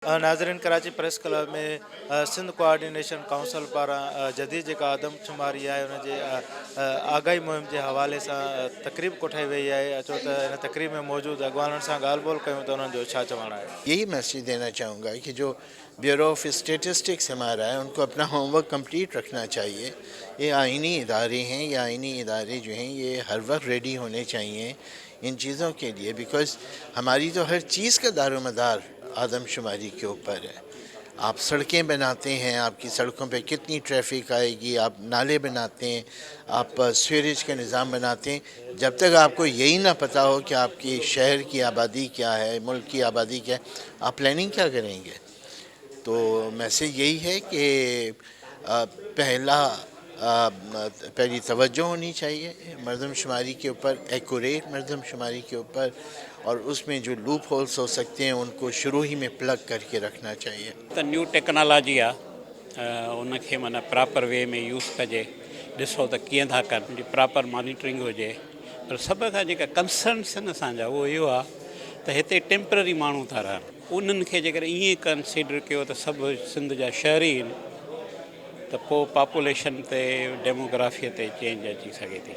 नाज़रीन, Karachi press club में Sindh coordination council पारां जदीद जेका आदमशुमारी आहे उन जे आगाही मुहिम जे हवाले सां तकरीब कोठाई वई आहे। अचो त इन तकरीब में मौजूद अॻवाननि सां ॻाल्हि ॿोल कयूं त उन्हनि जो छा चवणु आहे। यही मैसेज देना चाहूँगा कि जो ब्यूरो ऑफ स्टेटिस्टिक्स हमारा है उनको अपना होमवर्क कंप्लीट रखना चाहिए। ये आइनी इदारे हैं, ये आइनी इदारे जो हैं ये हर वक्त रेडी होने चाहिए इन चीज़ों के लिए, बिकॉज़ हमारी तो हर चीज़ का दारोमदार आदमशुमारी के ऊपर है। आप सड़कें बनाते हैं, आपकी सड़कों पे कितनी ट्रैफिक आएगी, आप नाले बनाते हैं, आप सीवरेज का निज़ाम बनाते हैं, जब तक आपको यही ना पता हो कि आपकी शहर की आबादी क्या है, मुल्क की आबादी क्या है, आप प्लानिंग क्या करेंगे। तो मैसेज यही है कि पहली तवज्जो होनी चाहिए मरदमशुमारी के ऊपर, एक्यूरेट मरदमशुमारी के ऊपर, और उसमें जो लूप होल्स हो सकते हैं उनको शुरू ही में प्लग करके रखना चाहिए। तो न्यू टेक्नोलॉजी उनके माना प्रॉपर वे में यूज़ कजे, ॾिसो त कीअं था कनि, प्रॉपर मॉनिटरिंग हुजे। पर सब खां जेका कंसर्न्स आहिनि असांजा उहो इहो आहे त हिते टेम्पररी माण्हू था रहनि, उन्हनि खे जेकर ईअं कंसिडर कयो त सभु सिंध जा शहरी आहिनि त पोइ पॉपुलेशन ते डेमोग्राफीअ ते चेंज अची सघे थी।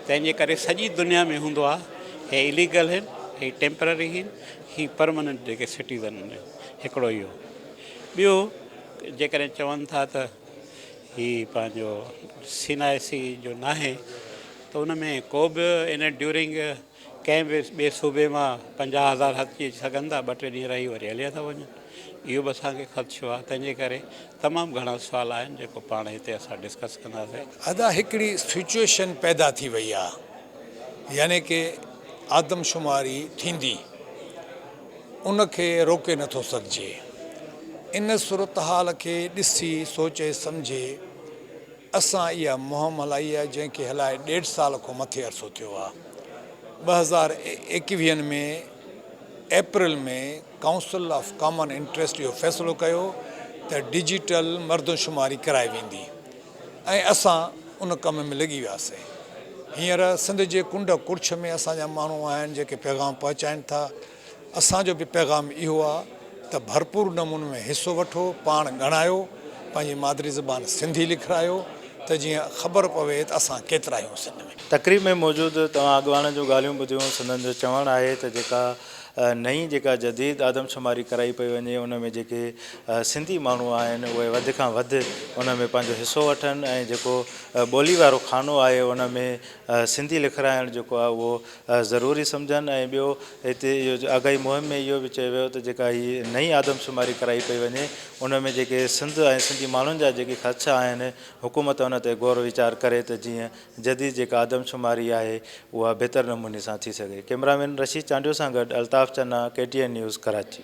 तंहिंजे करे सॼी दुनिया में हूंदो आहे हे इलीगल आहिनि, हे टेम्पररी आहिनि, ही परमानेंट जेके सिटीज़न आहिनि। हिकिड़ो इहो ॿियो जेकॾहिं चवनि था त ही पंहिंजो सीनाइसी जो न आहे त उन में को बि इन ड्यूरिंग कंहिं बि ॿिए सूबे मां 50,000 अची सघनि था, 2-3 ॾींहं रही वरी हलिया था वञनि। इहो बि असांखे ख़दशो आहे। तंहिंजे करे तमामु घणा सुवाल आहिनि जेको पाण हिते असां डिस्कस कंदासीं। अदा हिकिड़ी सिचुएशन पैदा थी वई आहे, यानी कि आदमशुमारी थींदी उनखे रोके नथो सघिजे। इन सूरत हाल खे ॾिसी सोचे सम्झे असां इहा मुहिम हलाई आहे, जंहिंखे हलाए 1.5 साल खां मथे अरसो थियो आहे। 2021 में अप्रैल में काउंसिल ऑफ कॉमन इंट्रस्ट इहो फ़ैसिलो कयो त डिजिटल मर्दमशुमारी कराई वेंदी, ऐं असां उन कम में लॻी वियासीं। हींअर सिंध जे कुंड कुर्छ में असांजा माण्हू आहिनि जेके पैगाम पहुचाइनि था। असांजो बि पैगाम इहो आहे त भरपूर नमूने में हिसो वठो, पाण ॻणायो, पंहिंजी मादरी ज़बान सिंधी लिखायो, त जीअं ख़बर पवे त असां केतिरा आहियूं सिंध में। तकरीब में मौजूदु तव्हां अॻवाननि जूं ॻाल्हियूं ॿुधियूं। संदनि जो चवणु आहे त जेका नई जेका जदीद आदमशुमारी कराई पई वञे उन में जेके सिंधी माण्हू आहिनि उहे वधि खां वधि उन में पंहिंजो हिसो वठनि, ऐं जेको ॿोली वारो खानो आहे उन में सिंधी लिखाइणु जेको आहे उहो ज़रूरी सम्झनि। ऐं ॿियो हिते इहो आगाही मुहिम में इहो बि चयो वियो त जेका हीअ नई आदमशुमारी कराई पई वञे उन में जेके सिंध ऐं सिंधी माण्हुनि जा जेके ख़दशा आहिनि हुकूमत उन ते गौर वीचार करे त जीअं जदीद जेका आदमशुमारी आहे उहा बहितर नमूने सां थी सघे। कैमरामैन रशीद चांडियो सां गॾु अल्ताफ़ चन्ना, KTN न्यूज़, कराची।